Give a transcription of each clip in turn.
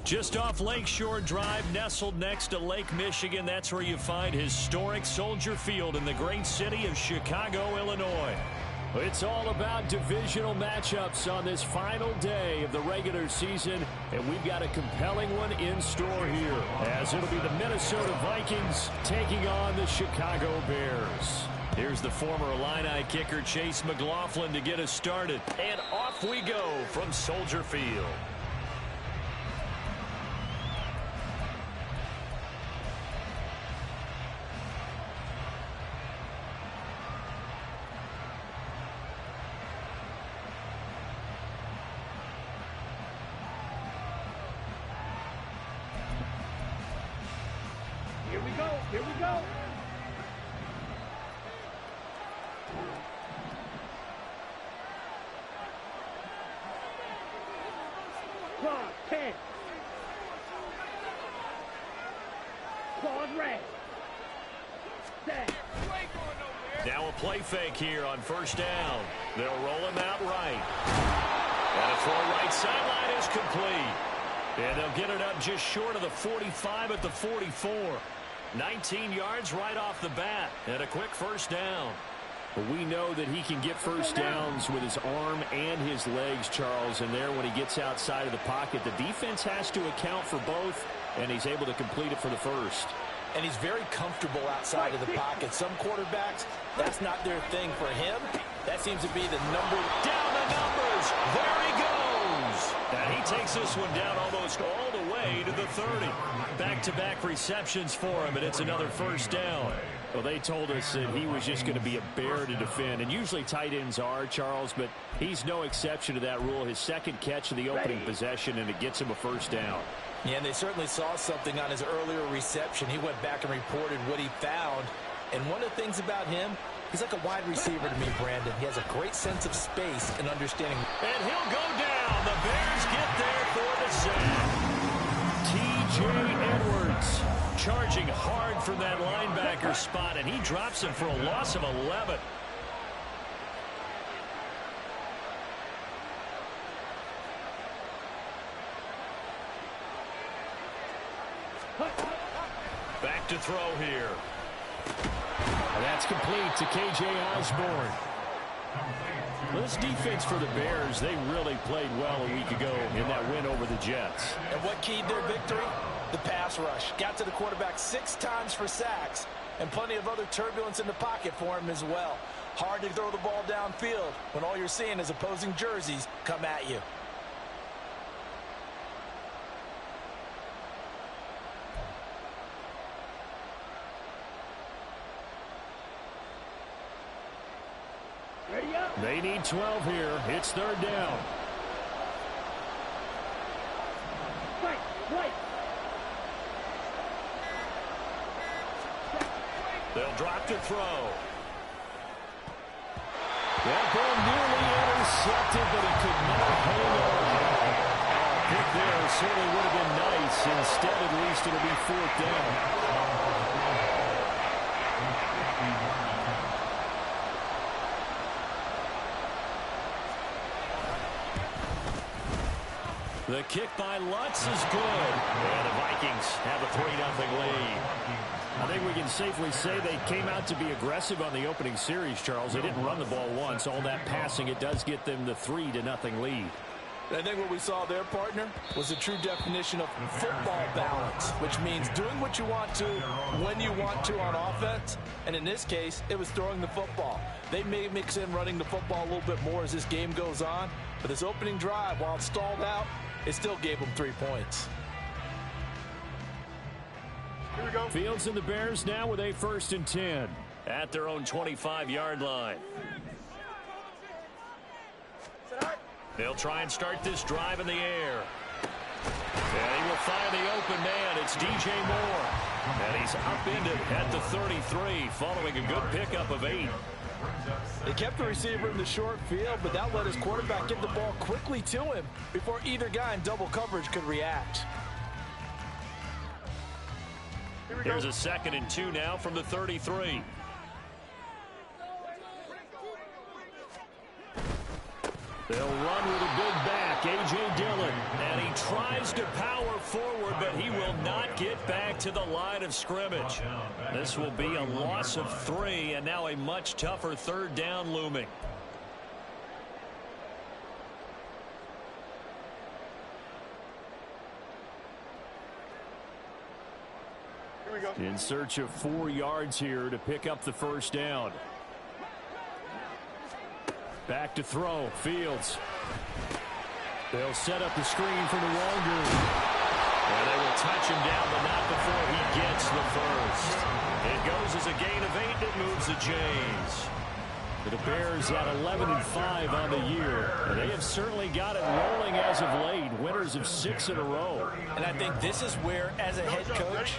Just off Lakeshore Drive, nestled next to Lake Michigan, that's where you find historic Soldier Field in the great city of Chicago, Illinois. It's all about divisional matchups on this final day of the regular season, and we've got a compelling one in store here, as it'll be the Minnesota Vikings taking on the Chicago Bears. Here's the former Illini kicker Chase McLaughlin to get us started, and off we go from Soldier Field. Here we go. Claw 10. Claws red. Set. Now a play fake here on first down. They'll roll him out right. And a throw right sideline is complete. And they'll get it up just short of the 45 at the 44. 19 yards right off the bat, and a quick first down. But we know that he can get first downs with his arm and his legs, Charles, and there when he gets outside of the pocket, the defense has to account for both, and he's able to complete it for the first. And he's very comfortable outside of the pocket. Some quarterbacks, that's not their thing. For him, that seems to be the number. Down the numbers. There he goes. And he takes this one down almost all the way to the 30. Back-to-back receptions for him, and it's another first down. Well, they told us that he was just going to be a bear to defend, and usually tight ends are, Charles, but he's no exception to that rule. His second catch of the opening possession, and it gets him a first down. Yeah, and they certainly saw something on his earlier reception. He went back and reported what he found. And one of the things about him, he's like a wide receiver to me, Brandon. He has a great sense of space and understanding. And he'll go down. The Bears get there for the sack. T.J. Edwards charging hard from that linebacker spot, and he drops him for a loss of 11. Back to throw here. And that's complete to K.J. Osborne. This defense for the Bears, they really played well a week ago in that win over the Jets. And what keyed their victory? The pass rush. Got to the quarterback 6 times for sacks, and plenty of other turbulence in the pocket for him as well. Hard to throw the ball downfield when all you're seeing is opposing jerseys come at you. They need 12 here. It's third down. Right. They'll drop to throw. That ball nearly intercepted, but he could not hang on. Pick there certainly would have been nice. Instead, at least, it'll be fourth down. The kick by Lutz is good. And the Vikings have a 3-0 lead. I think we can safely say they came out to be aggressive on the opening series, Charles. They didn't run the ball once. All that passing, it does get them the 3-0 lead. I think what we saw there, partner, was a true definition of football balance, which means doing what you want to, when you want to on offense. And in this case, it was throwing the football. They may mix in running the football a little bit more as this game goes on. But this opening drive, while it stalled out, it still gave them 3 points. Here we go. Fields and the Bears now with a 1st and 10 at their own 25-yard line. They'll try and start this drive in the air. And he will find the open man. It's DJ Moore. And he's upended at the 33 following a good pickup of 8. They kept the receiver in the short field, but that let his quarterback get the ball quickly to him before either guy in double coverage could react. Here's a 2nd and 2 now from the 33. They'll run with a big back, A.J. Dillon, and he tries tries to power forward, but he will not get back to the line of scrimmage. This will be a loss of 3, and now a much tougher third down looming. In search of 4 yards here to pick up the first down. Back to throw. Fields. They'll set up the screen for Nwangu. And they will touch him down, but not before he gets the first. It goes as a gain of 8. It moves the chains. The Bears at 11-5 on the year. And they have certainly got it rolling as of late. Winners of 6 in a row. And I think this is where, as a head coach,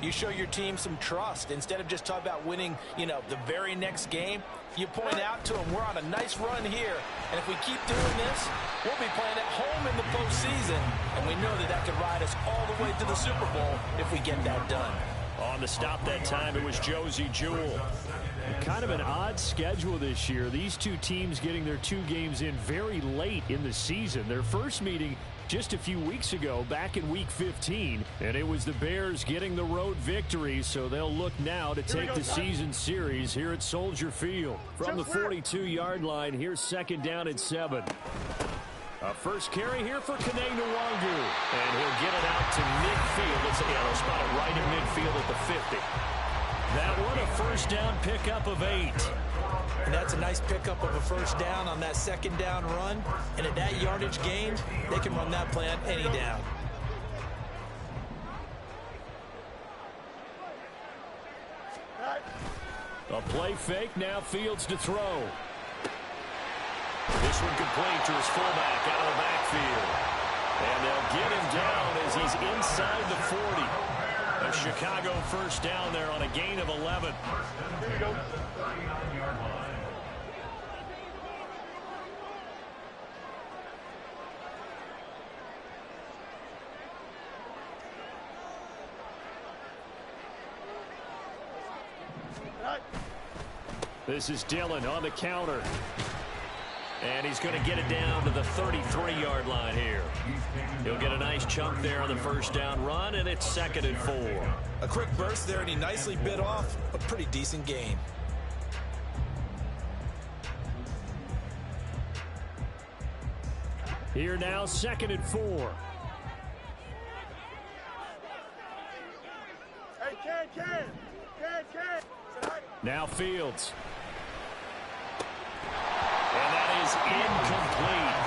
you show your team some trust. Instead of just talking about winning, the very next game, you point out to them, we're on a nice run here. And if we keep doing this, we'll be playing at home in the postseason. And we know that could ride us all the way to the Super Bowl if we get that done. On the stop that time, it was Josie Jewell. Kind of an odd schedule this year. These two teams getting their 2 games in very late in the season. Their first meeting just a few weeks ago, back in Week 15, and it was the Bears getting the road victory, so they'll look now to take the season series here at Soldier Field. From the 42-yard line, here's 2nd down and 7. A first carry here for Kene Nwangu, and he'll get it out to midfield. They'll spot it right in midfield at the 50. That one a first down pickup of 8. And that's a nice pickup of a first down on that 2nd down run. And at that yardage gained, they can run that play on any down. A play fake, now Fields to throw. This one complete to his fullback out of the backfield. And they'll get him down as he's inside the 40. A Chicago first down there on a gain of 11. Here you go. This is Dillon on the counter. And he's going to get it down to the 33-yard line here. He'll get a nice chunk there on the first down run, and it's 2nd and 4. A quick burst there, and he nicely bit off a pretty decent gain. Here now, 2nd and 4. Hey, Ken. Now Fields. And that is incomplete.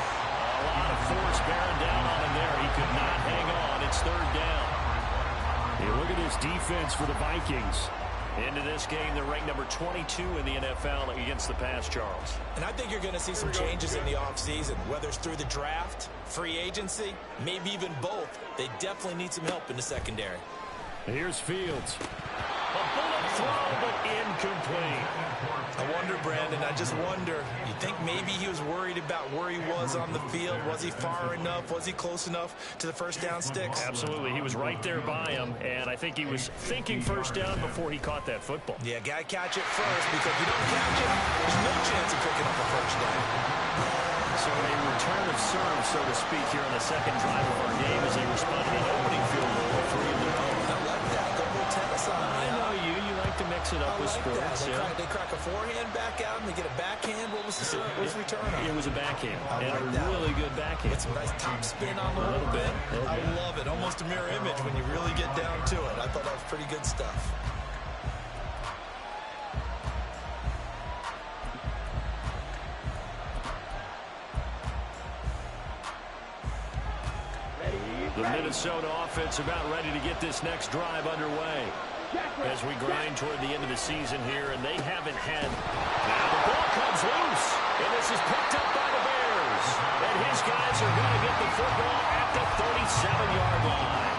A lot of force bearing down on him there. He could not hang on. It's 3rd down. Hey, look at this defense for the Vikings. Into this game, they're ranked number 22 in the NFL against the pass, Charles. And I think you're going to see some changes in the offseason, whether it's through the draft, free agency, maybe even both. They definitely need some help in the secondary. Here's Fields. A bullet throw, but incomplete. I wonder, Brandon, I just wonder, you think maybe he was worried about where he was on the field? Was he far enough? Was he close enough to the first down sticks? Absolutely. He was right there by him, and I think he was thinking first down before he caught that football. Yeah, got to catch it first, because if you don't catch it, there's no chance of picking up a first down. So a return of serve, so to speak, here on the 2nd drive of our game as they respond to the opening field goal, 3 in the row. I like that. Go tennis on me. I know you. You like to mix it up with sports. They crack a forehand back out, and they get a backhand. What was the return on? It was a backhand, and like a really good backhand. With some nice top spin on the little bit. I love it. Almost a mirror image when you really get down to it. I thought that was pretty good stuff. The Minnesota offense about ready to get this next drive underway as we grind toward the end of the season here, and they haven't had. Now the ball comes loose, and this is picked up by the Bears. And his guys are going to get the football at the 37-yard line.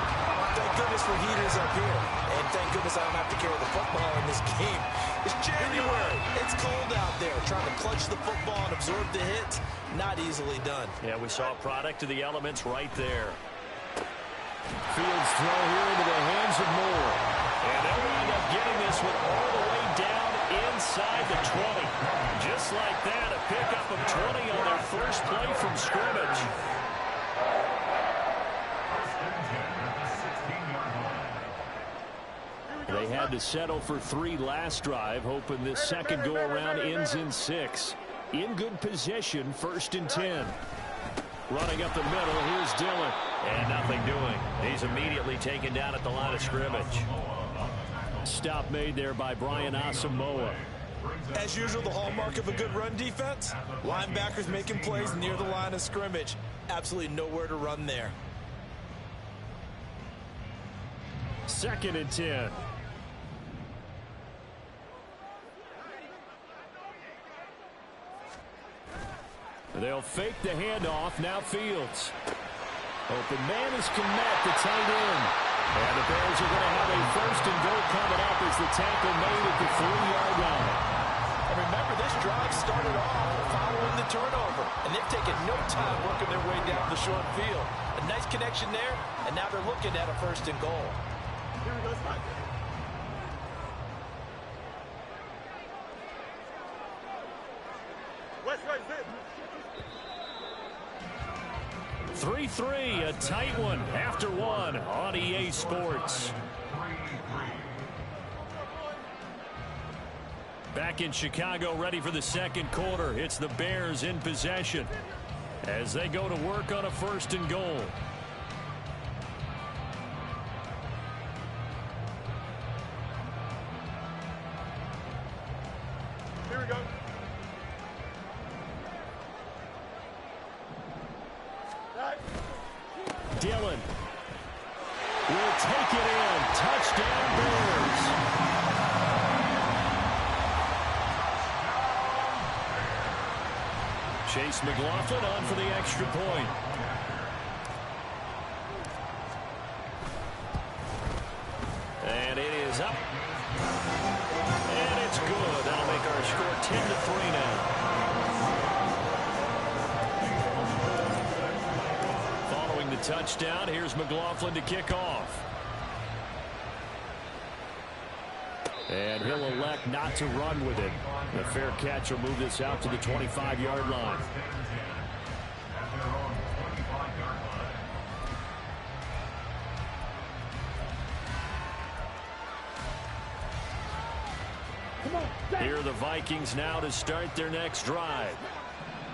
Thank goodness for heaters up here, and thank goodness I don't have to carry the football in this game. It's January. It's cold out there. Trying to clutch the football and absorb the hit, not easily done. Yeah, we saw a product of the elements right there. Fields throw here into the hands of Moore. And they'll wind up getting this one all the way down inside the 20. Just like that, a pickup of 20 on their first play from scrimmage. had to settle for 3 last drive, hoping this second go-around ends in 6. In good position, 1st and 10. Running up the middle, here's Dillon. And nothing doing. He's immediately taken down at the line of scrimmage. Stop made there by Brian Asamoah. As usual, the hallmark of a good run defense, linebackers making plays near the line of scrimmage. Absolutely nowhere to run there. 2nd and 10. They'll fake the handoff. Now Fields. Open man is Kmet, the tight end. And the Bears are going to have a 1st and goal coming up as the tackle made at the 3-yard line. And remember, this drive started off following the turnover. And they've taken no time working their way down the short field. A nice connection there, and now they're looking at a 1st and goal. Here we go, Spike. West, 3-3, a tight one after 1 on EA Sports. Back in Chicago, ready for the second quarter. It's the Bears in possession as they go to work on a 1st and goal. Here we go. Dillon will take it in. Touchdown, Bears. Chase McLaughlin on for the extra point. And it is up. And it's good. That'll make our score 10-3 now. Following the touchdown, here's McLaughlin to kick off. And he'll elect not to run with it. The fair catch will move this out to the 25-yard line. Here are the Vikings now to start their next drive.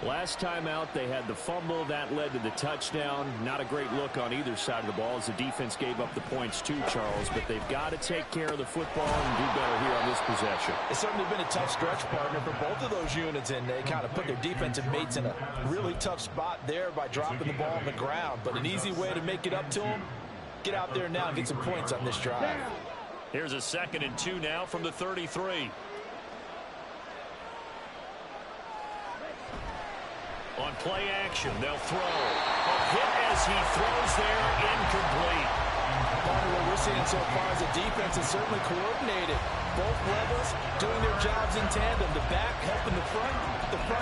Last time out, they had the fumble. That led to the touchdown. Not a great look on either side of the ball as the defense gave up the points too, Charles. But they've got to take care of the football and do better here on this possession. It's certainly been a tough stretch, partner, for both of those units, and they kind of put their defensive mates in a really tough spot there by dropping the ball on the ground. But an easy way to make it up to them, get out there now and get some points on this drive. Here's a 2nd and 2 now from the 33. On play action, they'll throw. A hit as he throws there, incomplete. Part of what we're seeing so far is the defense is certainly coordinated. Both levels doing their jobs in tandem. The back helping the front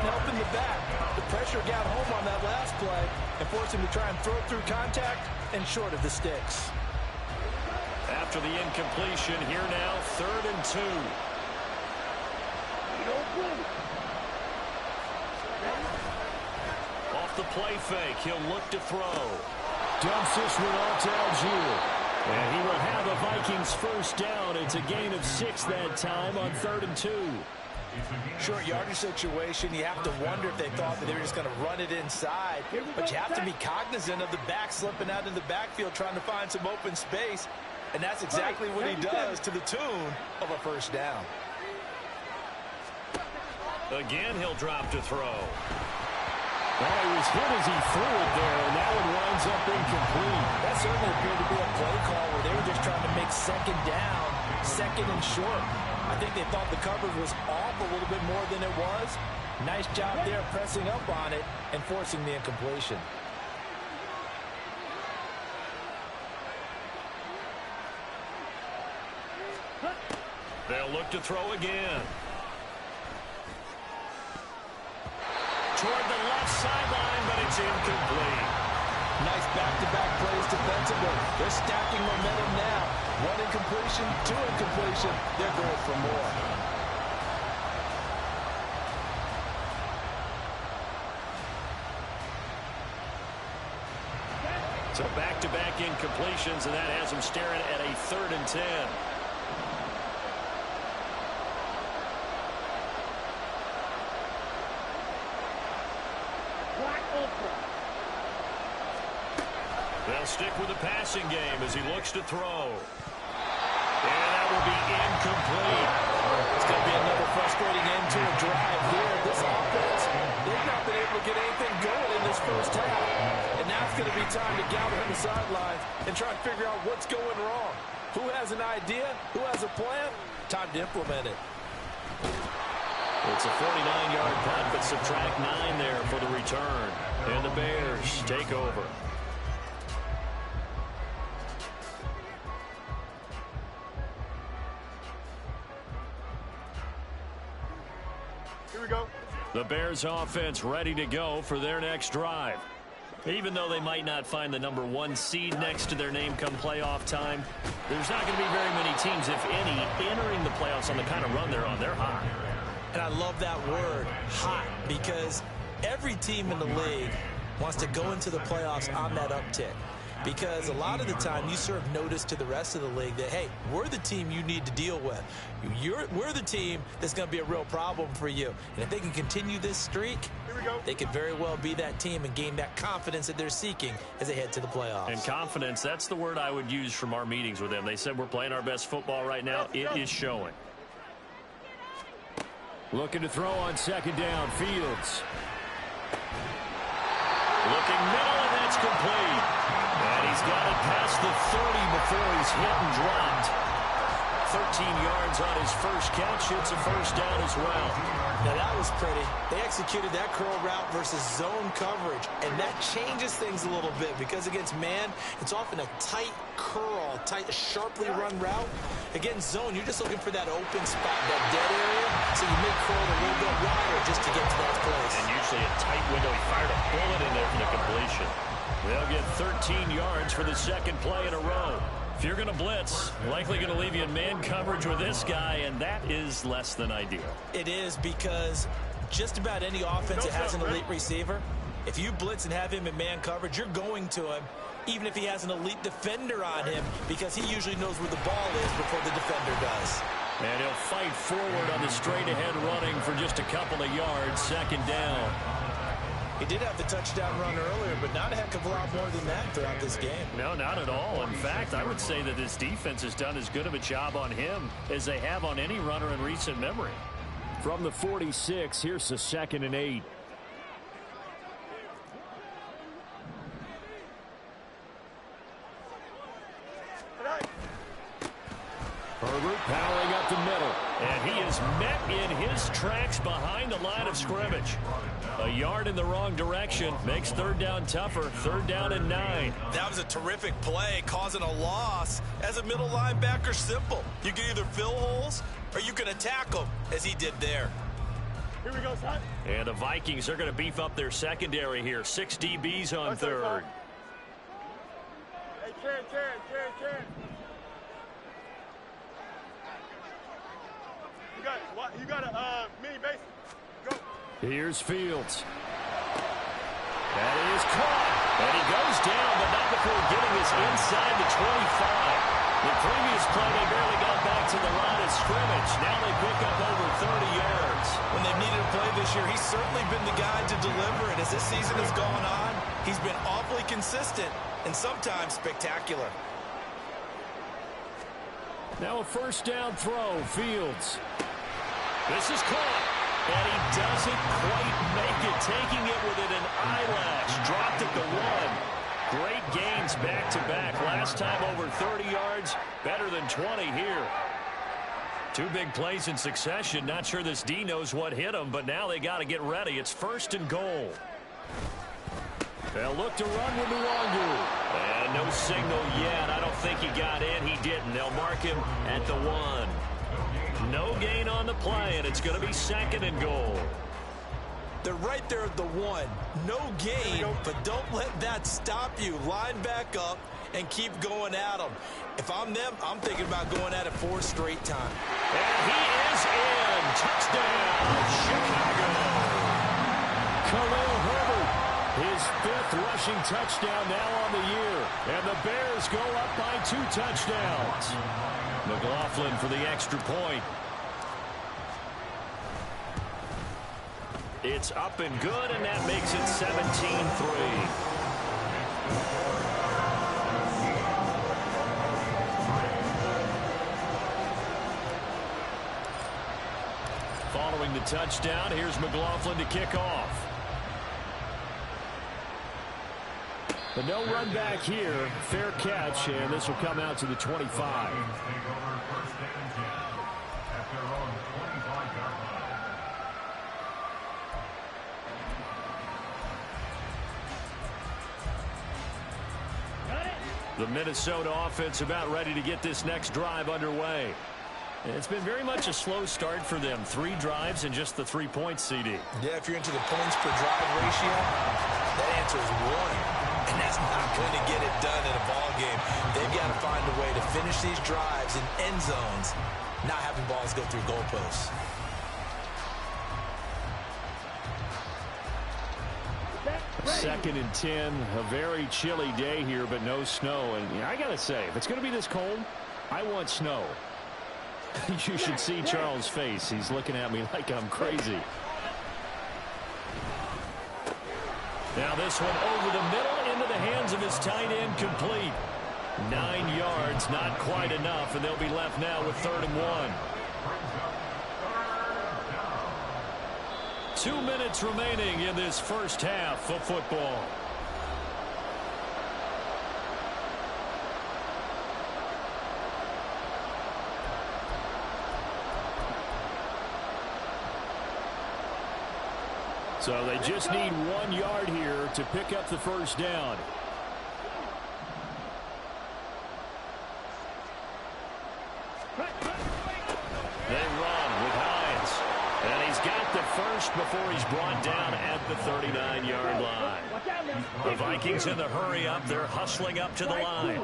helping the back. The pressure got home on that last play and forced him to try and throw through contact and short of the sticks. After the incompletion, here now, 3rd and 2. Off the play fake, he'll look to throw. Dumps this one off to Algier. And he will have a Vikings 1st down. It's a gain of 6 that time on 3rd and 2. Short yardage situation, you have to wonder if they thought that they were just going to run it inside. But you have to be cognizant of the back slipping out in the backfield trying to find some open space. And that's exactly what he does to the tune of a 1st down. Again, he'll drop to throw. Well, he was hit as he threw it there, and that one winds up incomplete. That certainly appeared to be a play call where they were just trying to make 2nd down, 2nd and short. I think they thought the coverage was off a little bit more than it was. Nice job there pressing up on it and forcing the incompletion. They'll look to throw again. Toward the left sideline, but it's incomplete. Nice back-to-back plays defensively. They're stacking momentum now. 1 incompletion, 2 incompletion. They're going for more. So back-to-back incompletions, and that has them staring at a 3rd and 10. They'll stick with the passing game as he looks to throw. And that will be incomplete. It's going to be another frustrating end to a drive here. This offense, they've not been able to get anything going in this first half. And now it's going to be time to gather on the sidelines and try and figure out what's going wrong. Who has an idea? Who has a plan? Time to implement it. It's a 49-yard punt, but subtract 9 there for the return. And the Bears take over. Here we go. The Bears offense ready to go for their next drive. Even though they might not find the number 1 seed next to their name come playoff time, there's not going to be very many teams, if any, entering the playoffs on the kind of run they're on. They're hot. And I love that word, hot, because every team in the league wants to go into the playoffs on that uptick. Because a lot of the time you serve notice to the rest of the league that, hey, we're the team you need to deal with. We're the team that's going to be a real problem for you. And if they can continue this streak, they could very well be that team and gain that confidence that they're seeking as they head to the playoffs. And confidence, that's the word I would use from our meetings with them. They said we're playing our best football right now. It is showing. Looking to throw on second down, Fields. Looking middle, and that's complete. And he's got it past the 30 before he's hit and dropped. 13 yards on his first catch. It's a first down as well. Now that was pretty. They executed that curl route versus zone coverage, and that changes things a little bit because against man, it's often a tight curl, tight, sharply run route. Against zone, you're just looking for that open spot, that dead area, so you may curl a little bit wider just to get to that place. And usually a tight window. He fired a bullet in there for the completion. They'll get 13 yards for the second play in a row. If you're going to blitz, likely going to leave you in man coverage with this guy, and that is less than ideal. It is, because just about any offense that has an elite receiver, if you blitz and have him in man coverage, you're going to him, even if he has an elite defender on him, because he usually knows where the ball is before the defender does. And he'll fight forward on the straight-ahead running for just a couple of yards, second down. He did have the touchdown run earlier, but not a heck of a lot more than that throughout this game. No, not at all. In fact, I would say that this defense has done as good of a job on him as they have on any runner in recent memory. From the 46, here's the 2nd and 8. Herbert powering up the middle, and he is met in his tracks behind the line of scrimmage. A yard in the wrong direction makes third down tougher. Third down and 9. That was a terrific play, causing a loss. As a middle linebacker, simple. You can either fill holes or you can attack them, as he did there. Here we go, son. And the Vikings are going to beef up their secondary here. 6 DBs on third. Hey, Karen. You got a mini base. Go. Here's Fields. That is caught. And he goes down, but not before getting this inside the 25. The previous play, they barely got back to the line of scrimmage. Now they pick up over 30 yards. When they've needed a play this year, he's certainly been the guy to deliver it. As this season has gone on, he's been awfully consistent and sometimes spectacular. Now a first down throw, Fields. This is caught, and he doesn't quite make it, taking it within an eyelash. Dropped at the 1. Great gains back-to-back. Last time over 30 yards, better than 20 here. 2 big plays in succession. Not sure this D knows what hit him, but now they got to get ready. It's 1st and goal. They'll look to run with Nwangu. And no signal yet. I don't think he got in. He didn't. They'll mark him at the 1. No gain on the play, and it's going to be 2nd and goal. They're right there at the 1. No gain, but don't let that stop you. Line back up and keep going at them. If I'm them, I'm thinking about going at it 4 straight times. And he is in. Touchdown, Chicago. Khalil Herbert, his 5th rushing touchdown now on the year. And the Bears go up by 2 touchdowns. McLaughlin for the extra point. It's up and good, and that makes it 17-3. Following the touchdown, here's McLaughlin to kick off. But no run back here. Fair catch, and this will come out to the 25. The Minnesota offense about ready to get this next drive underway. It's been very much a slow start for them. 3 drives and just the 3 points, CD. Yeah, if you're into the points per drive ratio, that answer is 1. And that's not going to get it done in a ball game. They've got to find a way to finish these drives in end zones, not having balls go through goalposts. Second and 10, a very chilly day here, but no snow. And I got to say, if it's going to be this cold, I want snow. You should see Charles' face. He's looking at me like I'm crazy. Now this one over the middle into the hands of his tight end, complete. 9 yards, not quite enough, and they'll be left now with 3rd and 1. 2 minutes remaining in this first half of football. So they just need 1 yard here to pick up the first down. They run with Hines. And he's got the first before he's brought down at the 39-yard line. The Vikings in the hurry up. They're hustling up to the line.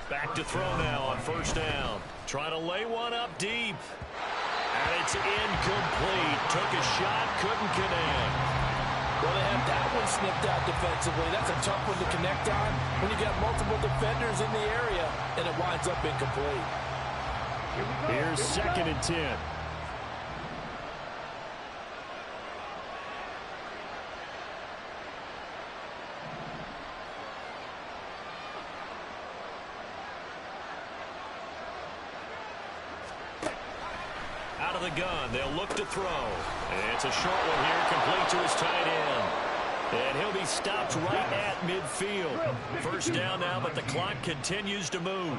Back to throw now on first down. Trying to lay one up deep. And it's incomplete. Took a shot, couldn't connect. Well, they have that one snipped out defensively. That's a tough one to connect on when you got multiple defenders in the area, and it winds up incomplete. Here's 2nd and 10. Out of the gun, they'll look to throw. And it's a short one here, complete to his tight end. And he'll be stopped right at midfield. First down now, but the clock continues to move.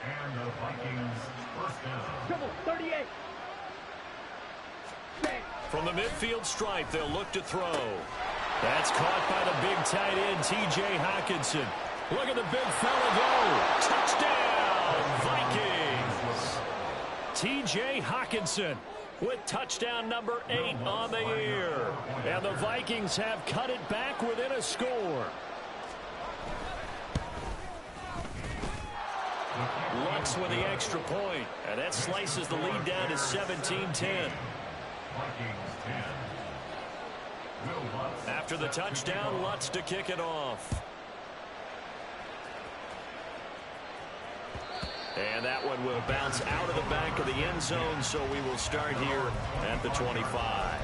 And the Vikings first down. 38. From the midfield stripe, they'll look to throw. That's caught by the big tight end, T.J. Hockenson. Look at the big fella go. Touchdown, Vikings. T.J. Hockenson with touchdown number 8 on the year. And the Vikings have cut it back within a score. Lutz with the extra point. And that slices the lead down to 17-10. After the touchdown, Lutz to kick it off. And that one will bounce out of the back of the end zone, so we will start here at the 25.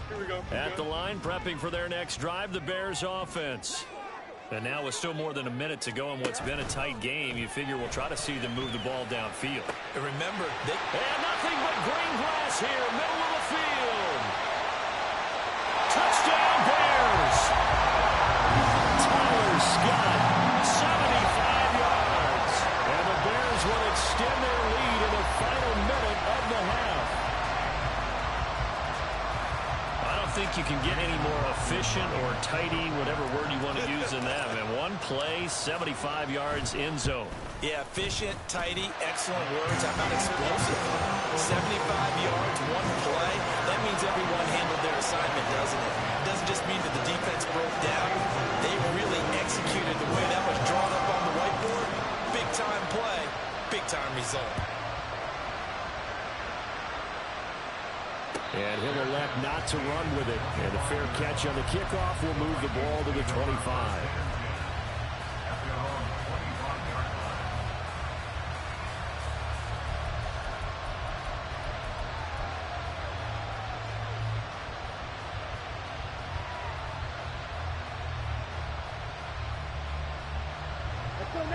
Here we go. At the line, prepping for their next drive, the Bears offense. And now with still more than a minute to go in what's been a tight game, you figure we'll try to see them move the ball downfield. And remember, and nothing but green grass here, middle of the field. Touchdown, Bears. Tyler Scott, 75 yards. And the Bears will extend their lead in the final minute of the half. I don't think you can get any more efficient or tidy, whatever word you want to use in that. And one play, 75 yards in zone. Yeah, efficient, tidy, excellent words. How about explosive? 75 yards, one play. That means everyone handled their assignment, doesn't it? It doesn't just mean that the defense broke down. They really executed the way that was drawn up on the whiteboard. Big-time play, big-time result. And he'll elect not to run with it. And a fair catch on the kickoff will move the ball to the 25.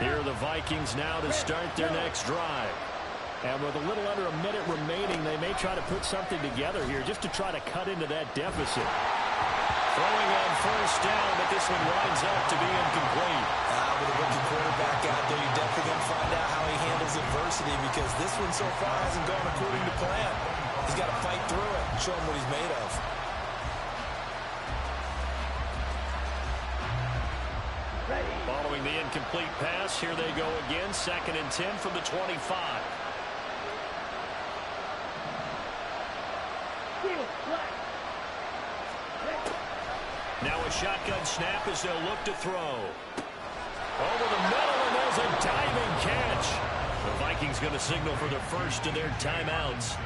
Here are the Vikings now to start their next drive. And with a little under a minute remaining, they may try to put something together here just to try to cut into that deficit. Throwing on first down, but this one winds up to be incomplete. With a rookie quarterback out there, you're definitely going to find out how he handles adversity, because this one so far hasn't gone according to plan. He's got to fight through it and show him what he's made of. Following the incomplete pass, here they go again. 2nd and 10 from the 25. Now a shotgun snap as they'll look to throw. Over the middle, and there's a diving catch. The Vikings going to signal for the first of their timeouts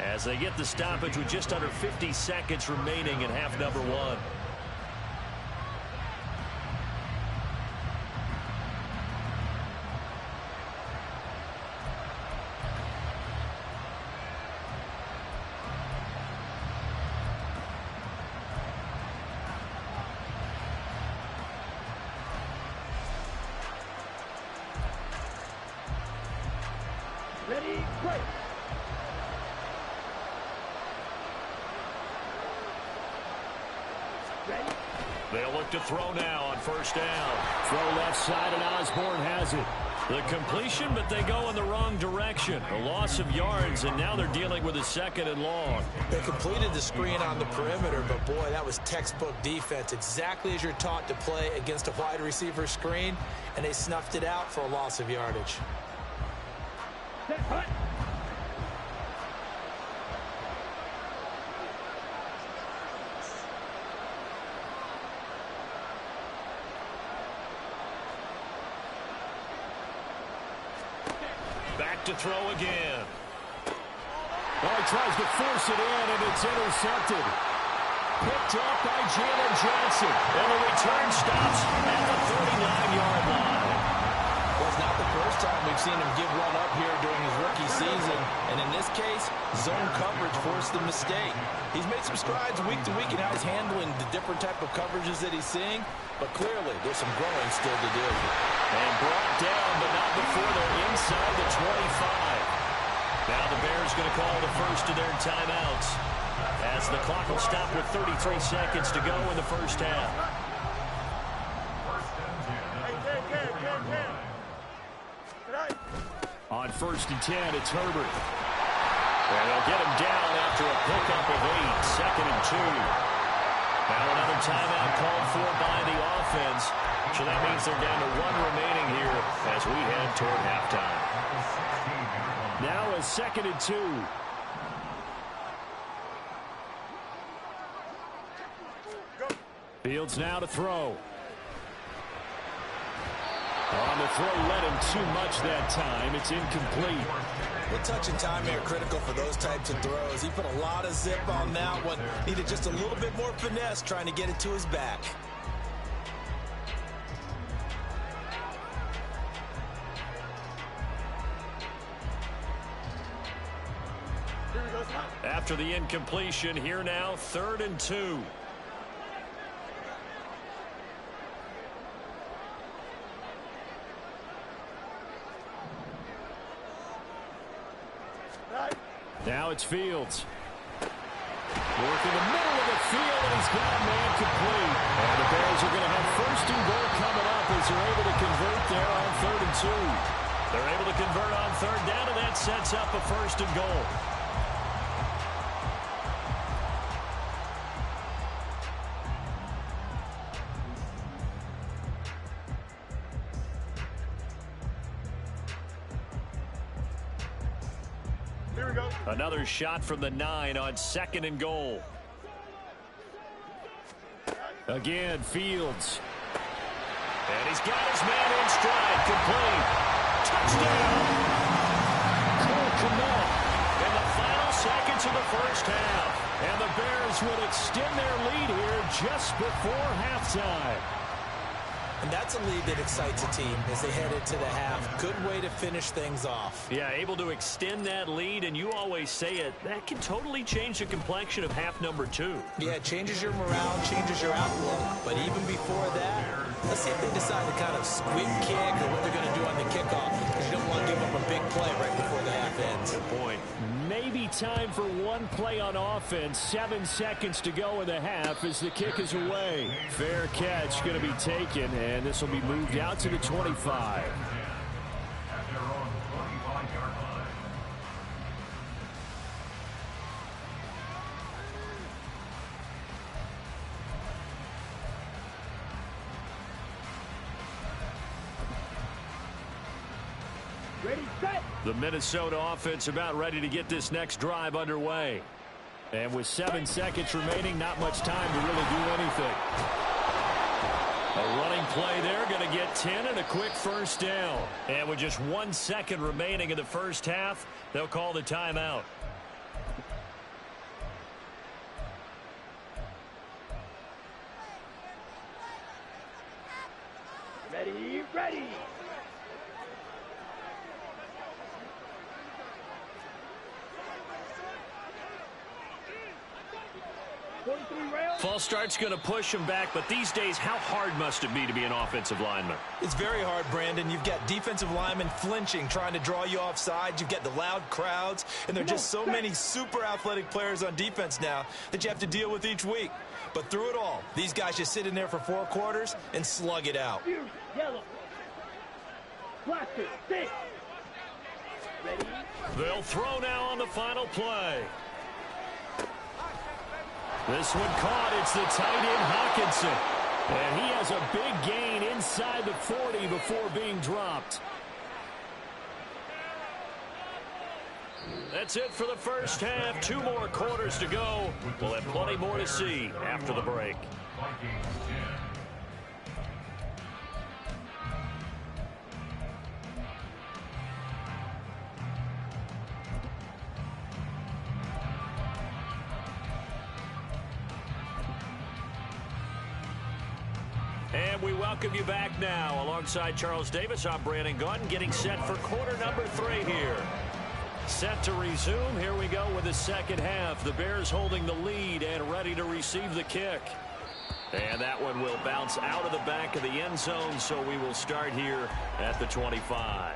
as they get the stoppage with just under 50 seconds remaining in half number 1. Ready, break. Ready. They'll look to throw now on first down. Throw left side, and Osborne has it. The completion, but they go in the wrong direction. A loss of yards, and now they're dealing with a 2nd and long. They completed the screen on the perimeter, but boy, that was textbook defense. Exactly as you're taught to play against a wide receiver screen, and they snuffed it out for a loss of yardage. Back to throw again. Oh, he tries to force it in, and it's intercepted. Picked up by Jalen Johnson. And the return stops at the 39-yard line. Well, it's not the first time we've seen him give one up here during his rookie season. And in this case, zone coverage forced the mistake. He's made some strides week to week in how he's handling the different type of coverages that he's seeing. But clearly, there's some growing still to do. And brought down, but not before they're inside the 25. Now the Bears going to call the first of their timeouts, as the clock will stop with 33 seconds to go in the first half. On 1st and 10, it's Herbert. And they'll get him down after a pickup of 8, 2nd and 2. Now another timeout called for by the offense. So that means they're down to 1 remaining here as we head toward halftime. Now a 2nd and 2. Fields now to throw. On the throw, led him too much that time. It's incomplete. Well, touch and time are critical for those types of throws. He put a lot of zip on that one. Needed just a little bit more finesse trying to get it to his back. After the incompletion, here now, 3rd and 2. Now it's Fields. Working the middle of the field, and he's got a man complete. And the Bears are going to have 1st and goal coming up as they're able to convert there on 3rd and 2. They're able to convert on 3rd down, and that sets up a 1st and goal. Here we go. Another shot from the 9 on 2nd and goal. Again, Fields. And he's got his man in stride. Complete. Touchdown. Cole Kmet in the final seconds of the first half. And the Bears would extend their lead here just before halftime. And that's a lead that excites a team as they head into the half. Good way to finish things off. Yeah, able to extend that lead, and you always say it, that can totally change the complexion of half number 2. Yeah, it changes your morale, changes your outlook. But even before that, let's see if they decide to kind of squib kick or what they're going to do on the kickoff, because you don't want to give up a big play right before the half ends. Good point. Maybe time for one play on offense. 7 seconds to go in the half as the kick is away. Fair catch going to be taken, and this will be moved out to the 25. At their own 25-yard line. Ready, set. The Minnesota offense about ready to get this next drive underway. And with 7 seconds remaining, not much time to really do anything. A running play there, going to get 10 and a quick first down. And with just 1 second remaining in the first half, they'll call the timeout. Ready, ready. False start's going to push him back, but these days, how hard must it be to be an offensive lineman? It's very hard, Brandon. You've got defensive linemen flinching, trying to draw you off sides. You've got the loud crowds, and there are just so many super athletic players on defense now that you have to deal with each week. But through it all, these guys just sit in there for 4 quarters and slug it out. Yellow. Blaster, 6. Ready. They'll throw now on the final play. This one caught. It's the tight end Hawkinson. And he has a big gain inside the 40 before being dropped. That's it for the first half. 2 more quarters to go. We'll have plenty more to see after the break. Vikings 10. And we welcome you back now. Alongside Charles Davis, I'm Brandon Gaudin, getting set for quarter number 3 here. Set to resume. Here we go with the second half. The Bears holding the lead and ready to receive the kick. And that one will bounce out of the back of the end zone, so we will start here at the 25.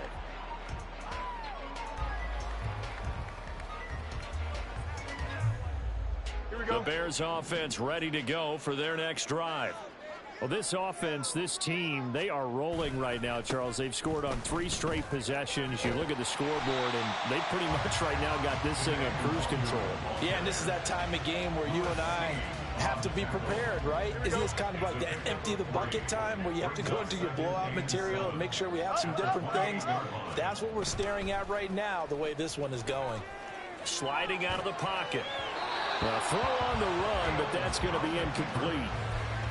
Here we go. The Bears offense ready to go for their next drive. Well, this offense, this team, they are rolling right now, Charles. They've scored on 3 straight possessions. You look at the scoreboard, and they pretty much right now got this thing on cruise control. Yeah, and this is that time of game where you and I have to be prepared, right? Isn't this kind of like that empty the bucket time where you have to go into your blowout material and make sure we have some different things? That's what we're staring at right now, the way this one is going. Sliding out of the pocket. Well, throw on the run, but that's going to be incomplete.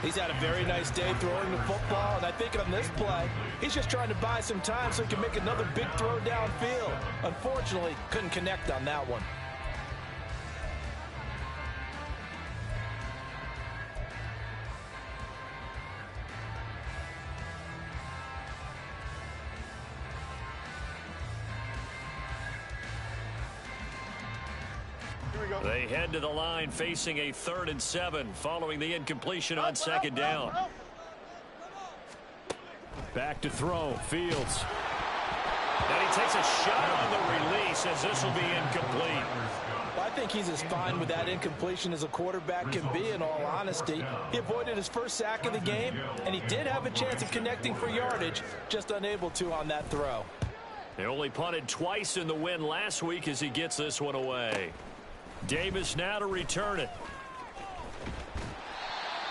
He's had a very nice day throwing the football, and I think on this play, he's just trying to buy some time so he can make another big throw downfield. Unfortunately, couldn't connect on that one. They head to the line facing a 3rd and 7 following the incompletion on second down. Back to throw. Fields. And he takes a shot on the release as this will be incomplete. Well, I think he's as fine with that incompletion as a quarterback can be, in all honesty. He avoided his first sack of the game, and he did have a chance of connecting for yardage, just unable to on that throw. They only punted twice in the win last week as he gets this one away. Davis now to return it.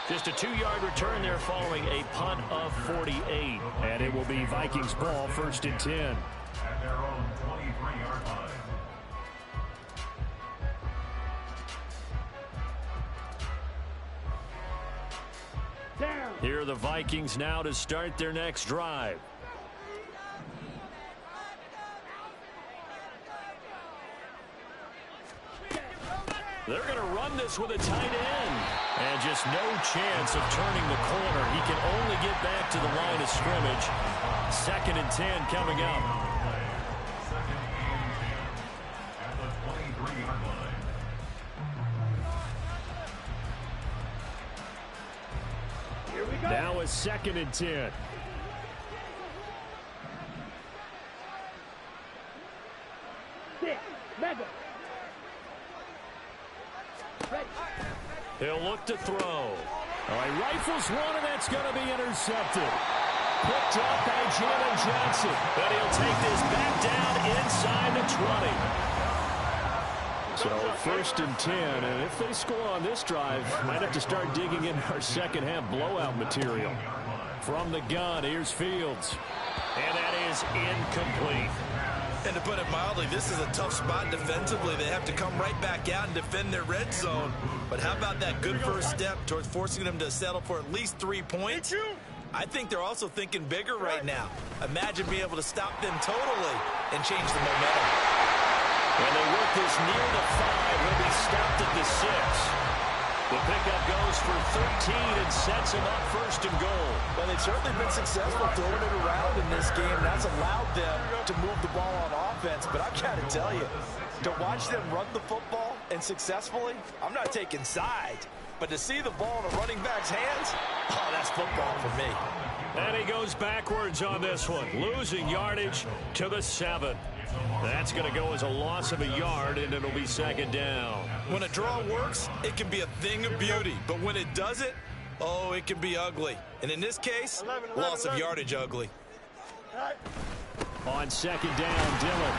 Just a 2-yard return there following a punt of 48. And it will be Vikings ball, 1st and 10. At their own 23-yard line. Down. Here are the Vikings now to start their next drive. They're going to run this with a tight end. And just no chance of turning the corner. He can only get back to the line of scrimmage. 2nd and 10 coming up. Here we go. Now a 2nd and 10. Six. Mega. Ready. He'll look to throw. All right, rifles one, and that's going to be intercepted. Picked up by Jalen Johnson. But he'll take this back down inside the 20. So 1st and 10, and if they score on this drive, might have to start digging in our second-half blowout material. From the gun, here's Fields. And that is incomplete. And to put it mildly, this is a tough spot defensively. They have to come right back out and defend their red zone. But how about that good first step towards forcing them to settle for at least 3 points? I think they're also thinking bigger right now. Imagine being able to stop them totally and change the momentum. When they work this near the 5, he'll be stopped at the 6. The pickup goes for 13 and sets him up 1st and goal. Well, they've certainly been successful throwing it around in this game. That's allowed them to move the ball on offense. But I've got to tell you, to watch them run the football and successfully, I'm not taking sides. But to see the ball in a running back's hands, oh, that's football for me. And he goes backwards on this one, losing yardage to the 7. That's going to go as a loss of a yard, and it'll be 2nd down. When a draw works, it can be a thing of beauty. But when it doesn't, oh, it can be ugly. And in this case, loss of yardage ugly. On 2nd down, Dillon.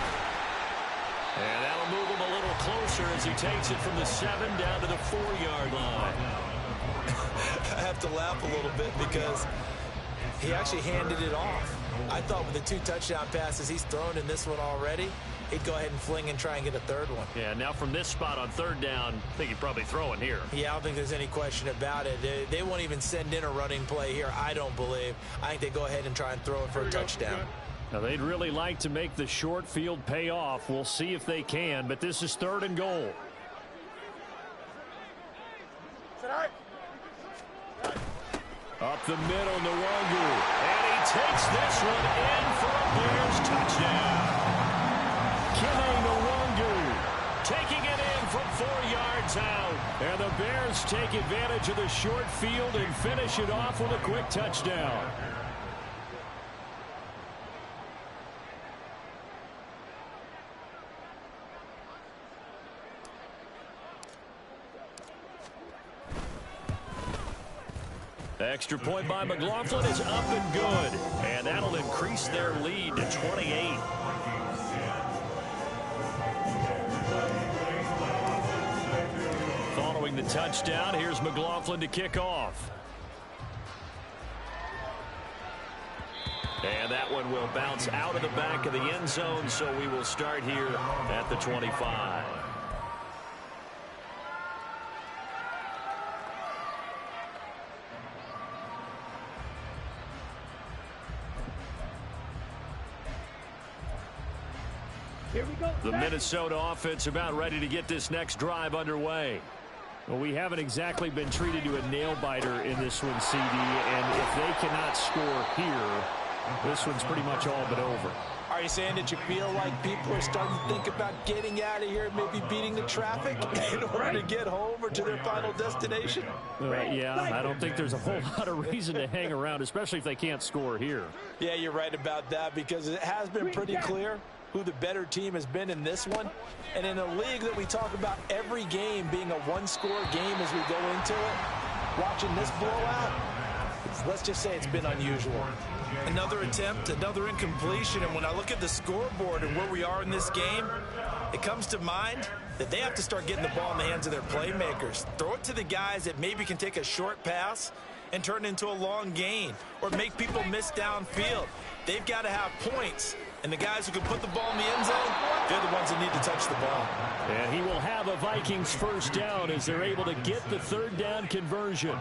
And that'll move him a little closer as he takes it from the 7 down to the 4-yard line. I have to laugh a little bit because he actually handed it off. I thought with the 2 touchdown passes he's thrown in this one already, he'd go ahead and fling and try and get a 3rd one. Yeah, now from this spot on 3rd down, I think he'd probably throw in here. Yeah, I don't think there's any question about it. They won't even send in a running play here, I don't believe. I think they go ahead and try and throw it for a touchdown. Now, they'd really like to make the short field pay off. We'll see if they can, but this is 3rd and goal. Up the middle, Nwangu. And he takes this one in for a Bears touchdown. Kene Nwangu taking it in from 4 yards out. And the Bears take advantage of the short field and finish it off with a quick touchdown. Extra point by McLaughlin is up and good. And that'll increase their lead to 28. Following the touchdown, here's McLaughlin to kick off. And that one will bounce out of the back of the end zone, so we will start here at the 25. Here we go. The Minnesota offense about ready to get this next drive underway. Well, we haven't exactly been treated to a nail-biter in this one, CD, and if they cannot score here, this one's pretty much all but over. Are you saying that you feel like people are starting to think about getting out of here and maybe beating the traffic in order to get home or to their final destination? Yeah, I don't think there's a whole lot of reason to hang around, especially if they can't score here. Yeah, you're right about that because it has been pretty clear who the better team has been in this one. And in a league that we talk about every game being a one-score game as we go into it, watching this blowout, let's just say it's been unusual. Another attempt, another incompletion, and when I look at the scoreboard and where we are in this game, it comes to mind that they have to start getting the ball in the hands of their playmakers. Throw it to the guys that maybe can take a short pass and turn it into a long gain or make people miss downfield. They've got to have points, and the guys who can put the ball in the end zone, they're the ones that need to touch the ball. And he will have a Vikings first down as they're able to get the third down conversion.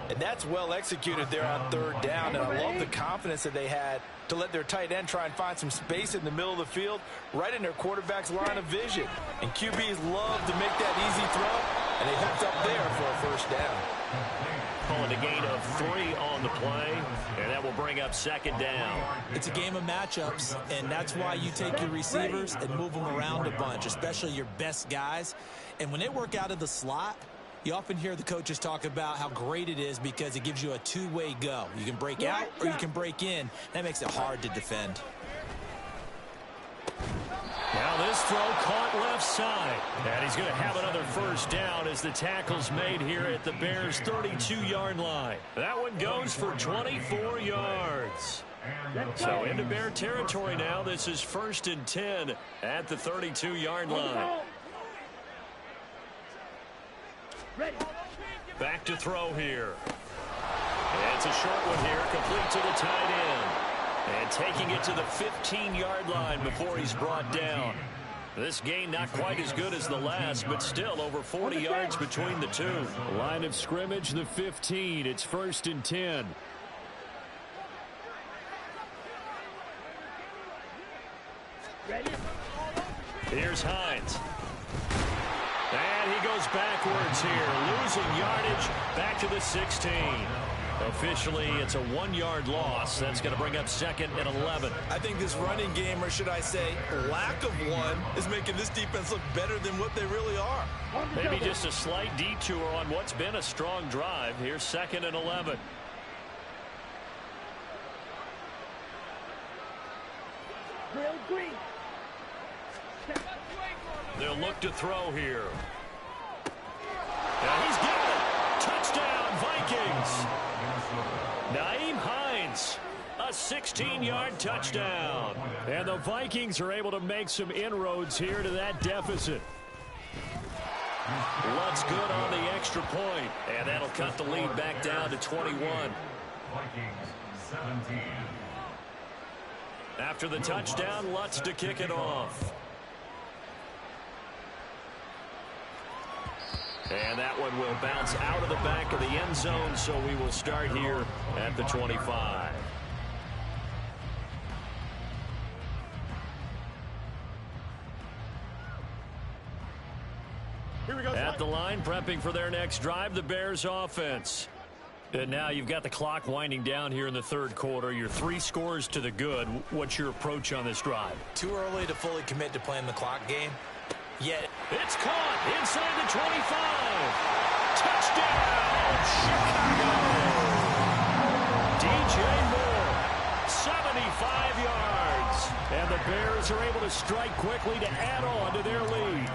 And that's well executed there on third down. And I love the confidence that they had to let their tight end try and find some space in the middle of the field, right in their quarterback's line of vision. And QBs love to make that easy throw, and they hooked up there for a first down. Calling a gain of 3 on the play, and that will bring up second down. It's a game of matchups, and that's why you take your receivers and move them around a bunch, especially your best guys. And when they work out of the slot, you often hear the coaches talk about how great it is because it gives you a two-way go. You can break out or you can break in. That makes it hard to defend. Now this throw caught left side. And he's going to have another first down as the tackle's made here at the Bears' 32-yard line. That one goes for 24 yards. So into Bear territory now. This is 1st and 10 at the 32-yard line. Back to throw here. And it's a short one here, complete to the tight end. And taking it to the 15-yard line before he's brought down. This gain not quite as good as the last, but still over 40 yards between the two. Line of scrimmage, the 15. It's 1st and 10. Here's Hines. And he goes backwards here, losing yardage back to the 16. Officially, it's a 1-yard loss. That's going to bring up 2nd and 11. I think this running game, or should I say lack of one, is making this defense look better than what they really are. Maybe just a slight detour on what's been a strong drive. Here's 2nd and 11. Green. They'll look to throw here. And he's got it. Touchdown, Vikings. Nyheim Hines, a 16-yard touchdown. And the Vikings are able to make some inroads here to that deficit. Lutz good on the extra point, and that'll cut the lead back down to 21. Vikings 17. After the touchdown, Lutz to kick it off. And that one will bounce out of the back of the end zone, so we will start here at the 25. Here we go. At the line, prepping for their next drive, the Bears offense. And now you've got the clock winding down here in the third quarter. You're 3 scores to the good. What's your approach on this drive? Too early to fully commit to playing the clock game. Yet It's caught inside the 25. Touchdown, Chicago. DJ Moore, 75 yards. And the Bears are able to strike quickly to add on to their lead.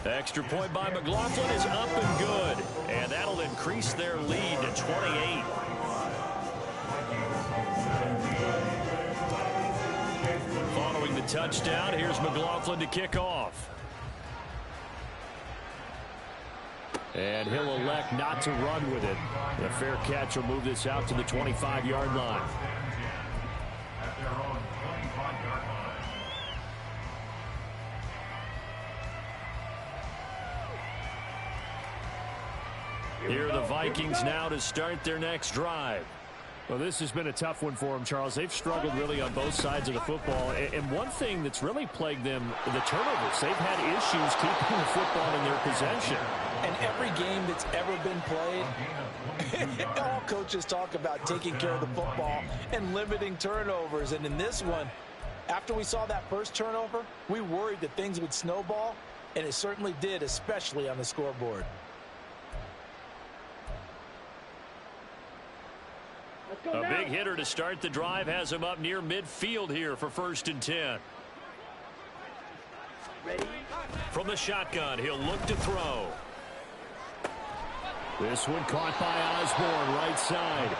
Extra point by McLaughlin is up and good. And that'll increase their lead to 28. Following the touchdown, here's McLaughlin to kick off. And he'll elect not to run with it. A fair catch will move this out to the 25-yard line. At their own 25-yard line. Here are the Vikings now to start their next drive. Well, this has been a tough one for them, Charles. They've struggled really on both sides of the football. And one thing that's really plagued them, the turnovers. They've had issues keeping the football in their possession. and every game that's ever been played, all coaches talk about taking care of the football and limiting turnovers. And in this one, after we saw that first turnover, we worried that things would snowball, and it certainly did, especially on the scoreboard. A big hitter to start the drive has him up near midfield here for 1st and 10. Ready? From the shotgun, he'll look to throw. This one caught by Osborne, right side.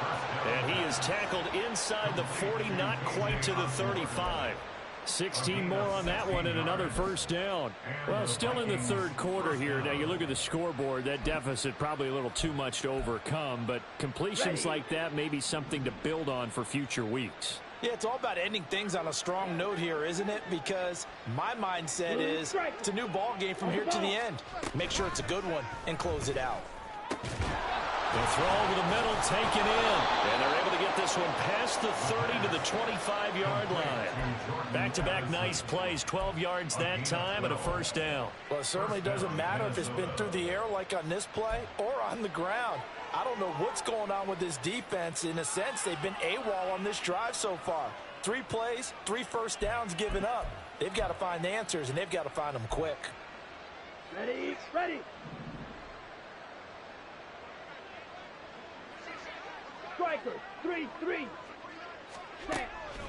And he is tackled inside the 40, not quite to the 35. 16 more on that one and another first down. Well, still in the third quarter here. Now, you look at the scoreboard, that deficit probably a little too much to overcome, but completions like that may be something to build on for future weeks. Yeah, it's all about ending things on a strong note here, isn't it? Because my mindset is it's a new ball game from here to the end. Make sure it's a good one and close it out. The throw over the middle, taken in. And they're able to get this one past the 30 to the 25-yard line. Back-to-back nice plays, 12 yards that time and a first down. Well, it certainly doesn't matter if it's been through the air like on this play or on the ground. I don't know what's going on with this defense. In a sense, they've been AWOL on this drive so far. 3 plays, 3 first downs given up. They've got to find answers, and they've got to find them quick. Ready, ready. Striker, 3-3.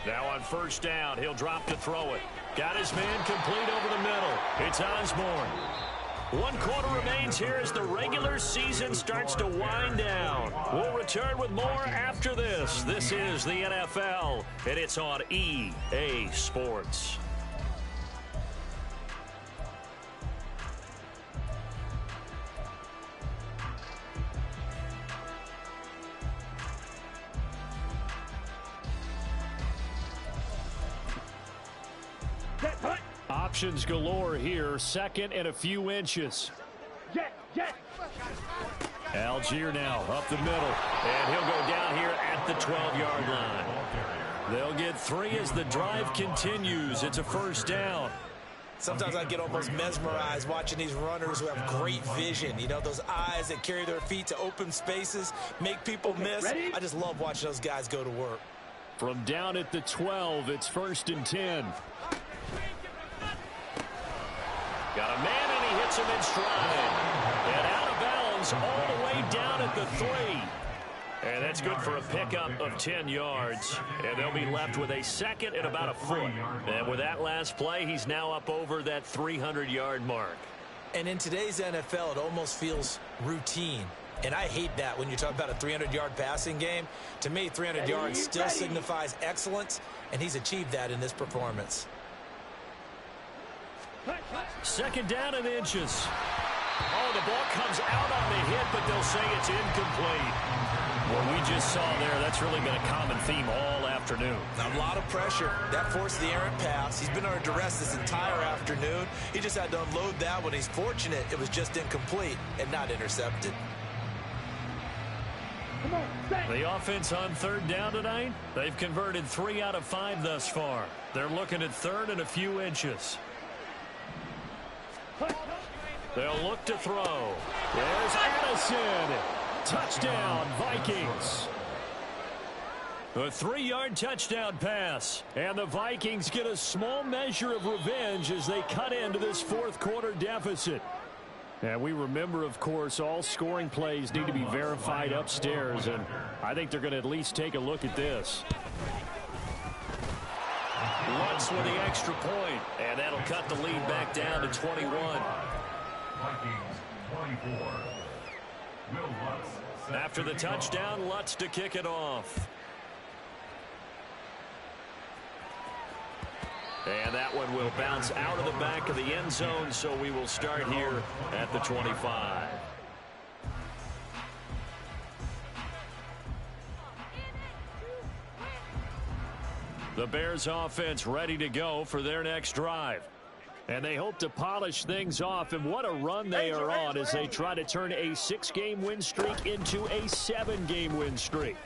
Now on first down, he'll drop to throw it. Got his man complete over the middle. It's Osborne. 1 quarter remains here as the regular season starts to wind down. We'll return with more after this. This is the NFL, and it's on EA Sports. Options galore here. 2nd and a few inches. Jet. Algier now up the middle. And he'll go down here at the 12-yard line. They'll get 3 as the drive continues. It's a first down. Sometimes I get almost mesmerized watching these runners who have great vision. You know, those eyes that carry their feet to open spaces, make people miss. Ready? I just love watching those guys go to work. From down at the 12, it's 1st and 10. Got a man, and he hits him in stride. And out of bounds all the way down at the 3. And that's good for a pickup of 10 yards. And they'll be left with a 2nd and about a foot. And with that last play, he's now up over that 300-yard mark. And in today's NFL, it almost feels routine. And I hate that when you talk about a 300-yard passing game. To me, 300 yards still signifies excellence, and he's achieved that in this performance. 2nd down and inches. Oh, the ball comes out on the hit, but they'll say it's incomplete. What we just saw there, that's really been a common theme all afternoon. A lot of pressure. That forced the errant pass. He's been under duress this entire afternoon. He just had to unload that one. He's fortunate it was just incomplete and not intercepted. Come on, set. The offense on 3rd down tonight, they've converted 3 out of 5 thus far. They're looking at 3rd and a few inches. They'll look to throw. There's Addison. Touchdown, Vikings. A 3-yard touchdown pass. And the Vikings get a small measure of revenge as they cut into this 4th quarter deficit. And we remember, of course, all scoring plays need to be verified upstairs. And I think they're going to at least take a look at this. Lutz with the extra point, and that'll cut the lead back down to 21. Vikings 24. Will Lutz. After the touchdown, Lutz to kick it off. And that one will bounce out of the back of the end zone, so we will start here at the 25. The Bears offense ready to go for their next drive. And they hope to polish things off, and what a run they are on as they try to turn a 6-game win streak into a 7-game win streak.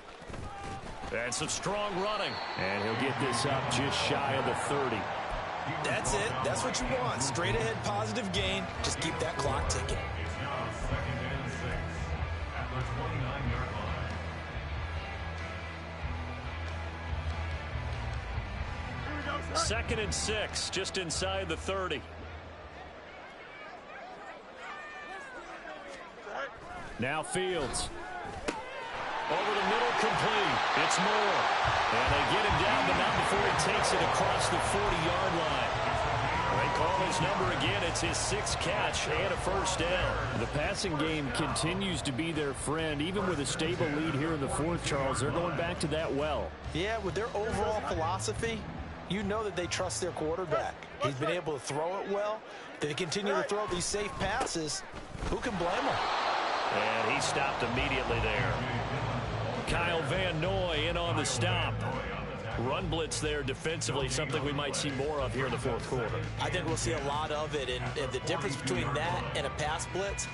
And some strong running. And he'll get this up just shy of the 30. That's it. That's what you want. Straight ahead positive gain. Just keep that clock ticking. It's now 2nd and 6 at the 29-yard line. 2nd and 6, just inside the 30. Now Fields. Over the middle, complete. It's Moore. And they get him down, but not before he takes it across the 40-yard line. They call his number again. It's his 6th catch and a first down. The passing game continues to be their friend. Even with a stable lead here in the 4th, Charles, they're going back to that well. Yeah, with their overall philosophy, you know that they trust their quarterback. He's been able to throw it well. They continue to throw these safe passes. Who can blame them? And he stopped immediately there. Kyle Van Noy in on the stop. Run blitz there defensively, something we might see more of here in the fourth quarter. I think we'll see a lot of it, and the difference between that and a pass blitz,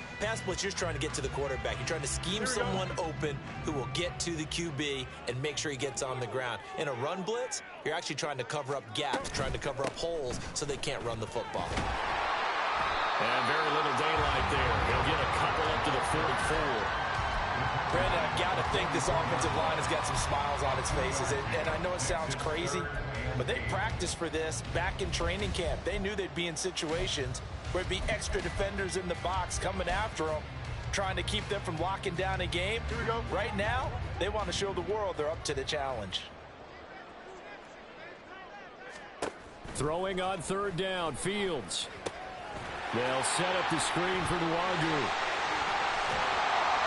you're trying to get to the quarterback. You're trying to scheme someone open who will get to the QB and make sure he gets on the ground. In a run blitz, you're actually trying to cover up gaps, trying to cover up holes so they can't run the football. And very little daylight there. He'll get a couple up to the 44. Brandon, I've got to think this offensive line has got some smiles on its faces. And I know it sounds crazy, but they practiced for this back in training camp. They knew they'd be in situations where it'd be extra defenders in the box coming after them, trying to keep them from locking down a game. Here we go. Right now, they want to show the world they're up to the challenge. Throwing on third down, Fields. They'll set up the screen for Nwangwu.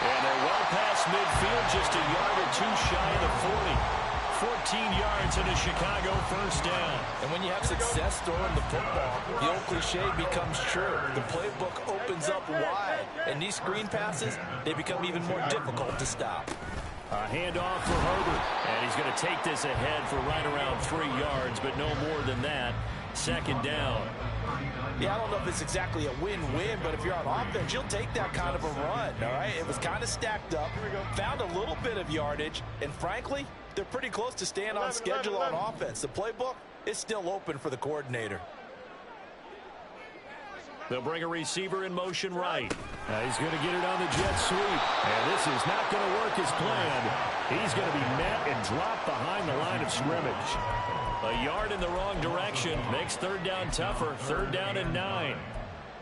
And they're well past midfield, just a yard or two shy of the 40. 14 yards and a Chicago first down. And when you have success throwing the football, the old cliche becomes true. The playbook opens up wide, and these screen passes, they become even more difficult to stop. A handoff for Herbert, and he's going to take this ahead for right around 3 yards, but no more than that. Second down. Yeah, I don't know if it's exactly a win-win, but if you're on offense, you'll take that kind of a run, all right? It was kind of stacked up, found a little bit of yardage, and frankly, they're pretty close to staying on schedule on offense. The playbook is still open for the coordinator. They'll bring a receiver in motion right. He's going to get it on the jet sweep. And this is not going to work as planned. He's going to be met and dropped behind the line of scrimmage. A yard in the wrong direction makes third down tougher. Third down and 9.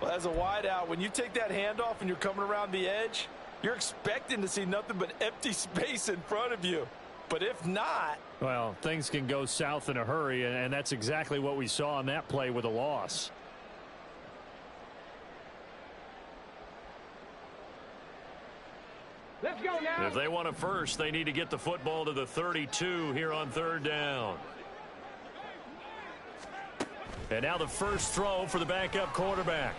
Well, as a wideout, when you take that handoff and you're coming around the edge, you're expecting to see nothing but empty space in front of you. But if not... well, things can go south in a hurry, and that's exactly what we saw on that play with a loss. Let's go now. If they want a first, they need to get the football to the 32 here on third down. And now the first throw for the backup quarterback.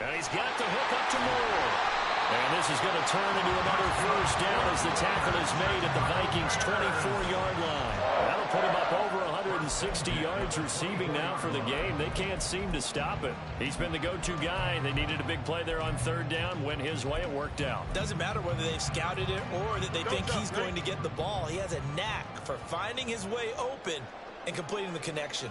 And he's got the hook up to Moore. And this is going to turn into another first down as the tackle is made at the Vikings' 24-yard line. That'll put him up over 160 yards receiving now for the game. They can't seem to stop it. He's been the go-to guy. They needed a big play there on third down. Went his way. It worked out. Doesn't matter whether they've scouted it or that they think he's going to get the ball. He has a knack for finding his way open and completing the connection.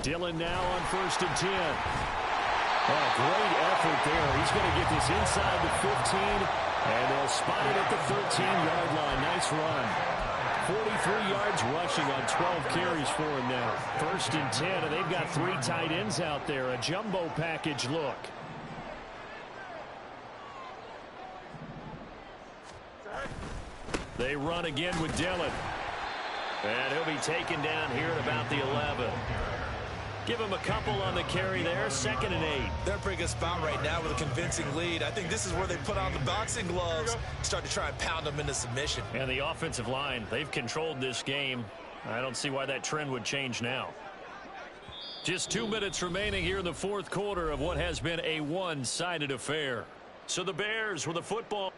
Dillon now on 1st and 10. Oh, great effort there. He's going to get this inside the 15, and they'll spot it at the 13-yard line. Nice run. 43 yards rushing on 12 carries for him now. 1st and 10, and they've got 3 tight ends out there. A jumbo package look. They run again with Dillon. And he'll be taken down here at about the 11. Give him a couple on the carry there. 2nd and 8. They're in a pretty good spot right now with a convincing lead. I think this is where they put on the boxing gloves, start to try and pound them into submission. And the offensive line, they've controlled this game. I don't see why that trend would change now. Just 2 minutes remaining here in the fourth quarter of what has been a one-sided affair. So the Bears with the football.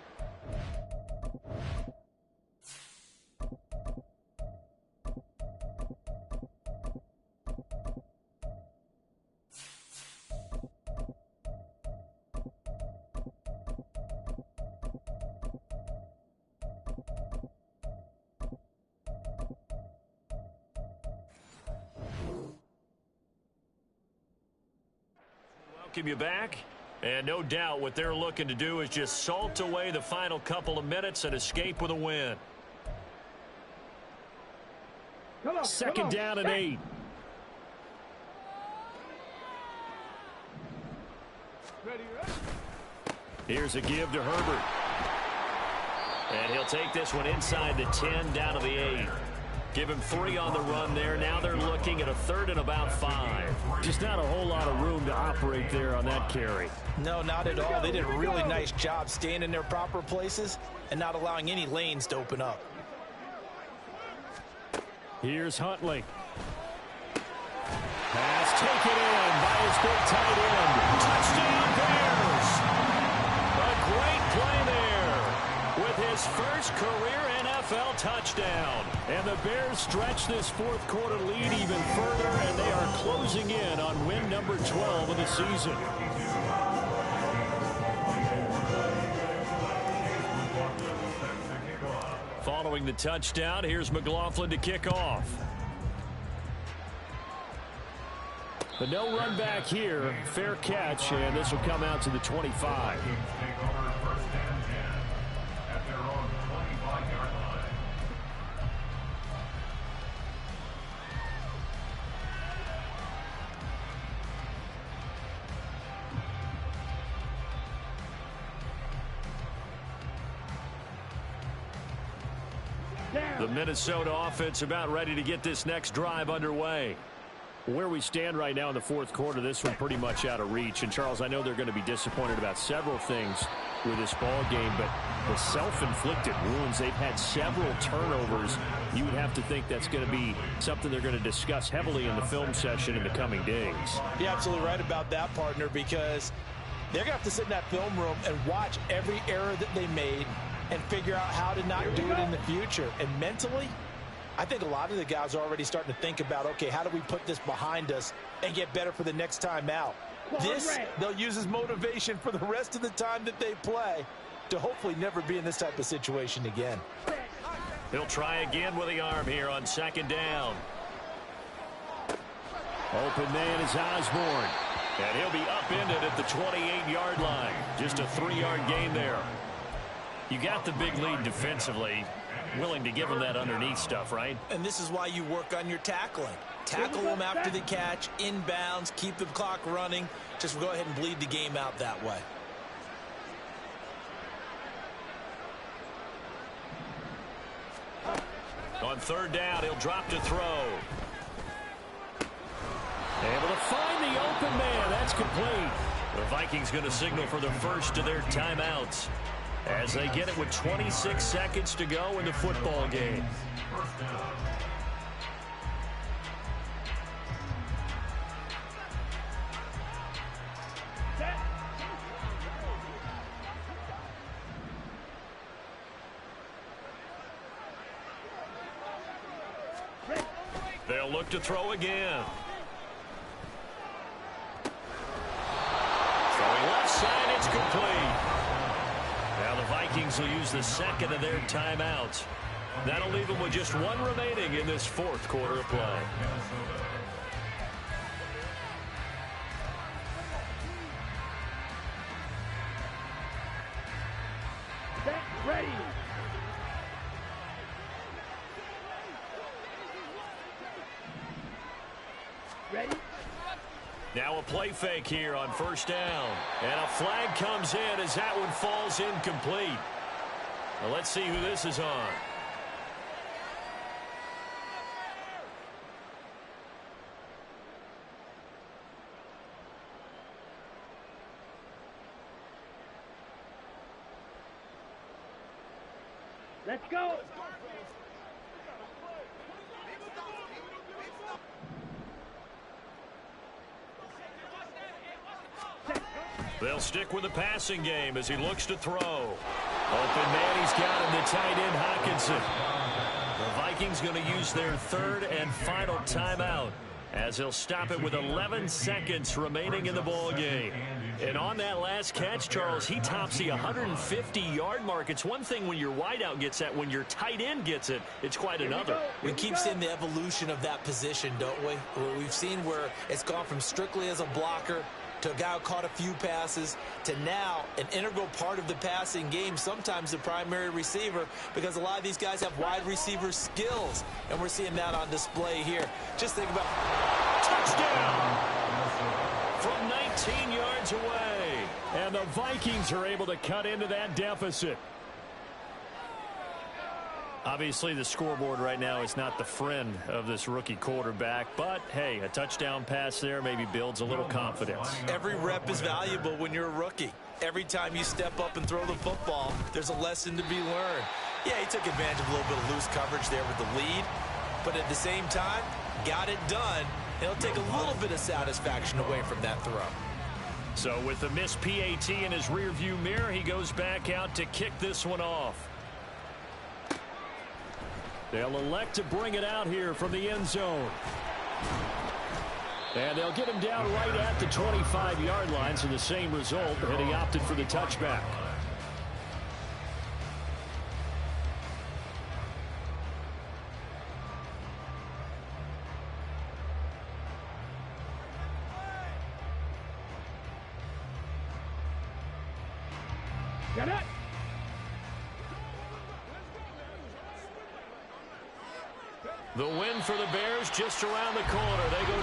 Welcome you back. And no doubt what they're looking to do is just salt away the final couple of minutes and escape with a win. Second down and 8. Here's a give to Herbert. And he'll take this one inside the 10 down to the 8. Give him 3 on the run there. Now they're looking at a 3rd and about 5. Just not a whole lot of room to operate there on that carry. No, not at all. They did a really nice job staying in their proper places and not allowing any lanes to open up. Here's Huntley. Pass taken in by his big tight end. Touchdown Bears! A great play there. his first career NFL touchdown. And the Bears stretch this fourth quarter lead even further, and they are closing in on win number 12 of the season. Following the touchdown, here's McLaughlin to kick off. But no run back here. Fair catch, and this will come out to the 25. The Minnesota offense about ready to get this next drive underway. Where we stand right now in the fourth quarter, this one pretty much out of reach. And, Charles, I know they're going to be disappointed about several things with this ball game, but the self-inflicted wounds, they've had several turnovers. You would have to think that's going to be something they're going to discuss heavily in the film session in the coming days. You're absolutely right about that, partner, because they're going to have to sit in that film room and watch every error that they made and figure out how to not do it in the future. And mentally, I think a lot of the guys are already starting to think about, okay, how do we put this behind us and get better for the next time out? This, they'll use as motivation for the rest of the time that they play to hopefully never be in this type of situation again. He'll try again with the arm here on second down. Open man is Osborne. And he'll be upended at the 28-yard line. Just a 3-yard gain there. You got the big lead defensively. Willing to give them that underneath stuff, right? And this is why you work on your tackling. Tackle them after the catch, inbounds, keep the clock running. Just go ahead and bleed the game out that way. On third down, he'll drop to throw. Able to find the open man. That's complete. The Vikings going to signal for the first of their timeouts as they get it with 26 seconds to go in the football game. They'll look to throw again. Throwing left side, it's complete. Now the Vikings will use the second of their timeouts. That'll leave them with just one remaining in this fourth quarter of play. Ready. Ready. Now a play fake here on first down. And a flag comes in as that one falls incomplete. Well, let's see who this is on. Let's go. They'll stick with the passing game as he looks to throw. Open man, he's got him, the tight end Hawkinson. The Vikings going to use their third and final timeout as he'll stop it with 11 seconds remaining in the ball game. And on that last catch, Charles, he tops the 150-yard mark. It's one thing when your wideout gets that. When your tight end gets it, it's quite another. We keep seeing the evolution of that position, don't we? We've seen where it's gone from strictly as a blocker to a guy who caught a few passes, to now an integral part of the passing game, sometimes the primary receiver, because a lot of these guys have wide receiver skills, and we're seeing that on display here. Just think about touchdown from 19 yards away, and the Vikings are able to cut into that deficit. Obviously, the scoreboard right now is not the friend of this rookie quarterback, but, hey, a touchdown pass there maybe builds a little confidence. Every rep is valuable when you're a rookie. Every time you step up and throw the football, there's a lesson to be learned. Yeah, he took advantage of a little bit of loose coverage there with the lead, but at the same time, got it done. It'll take a little bit of satisfaction away from that throw. So with the missed PAT in his rearview mirror, he goes back out to kick this one off. They'll elect to bring it out here from the end zone. And they'll get him down right at the 25-yard line, so the same result, and he opted for the touchback. Get it! The win for the Bears just around the corner. They go